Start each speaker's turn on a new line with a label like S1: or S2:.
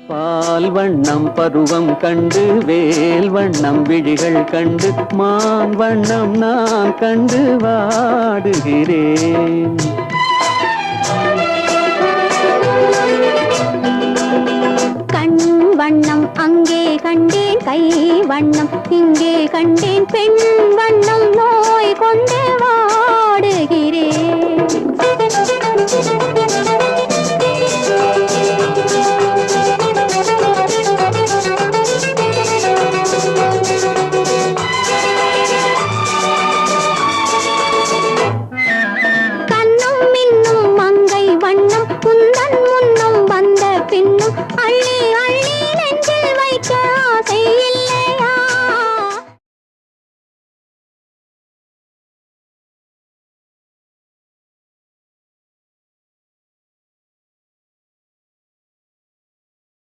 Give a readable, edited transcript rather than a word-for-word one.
S1: பால் வண்ணம் பருவம் கண்டு வேல் வண்ணம் விழிகள் கண்டு மான் வண்ணம் நான் கண்டு வாடுகிறேன்.
S2: கண் வண்ணம் அங்கே கண்டேன், கை வண்ணம் இங்கே கண்டேன், பெண் வண்ணம் நோய் கொண்டு வாடுகிறேன். கண்ணும் மின்னும் மங்கை வண்ணம் குந்தன் முன்னும் வந்த பின்னும் அள்ளி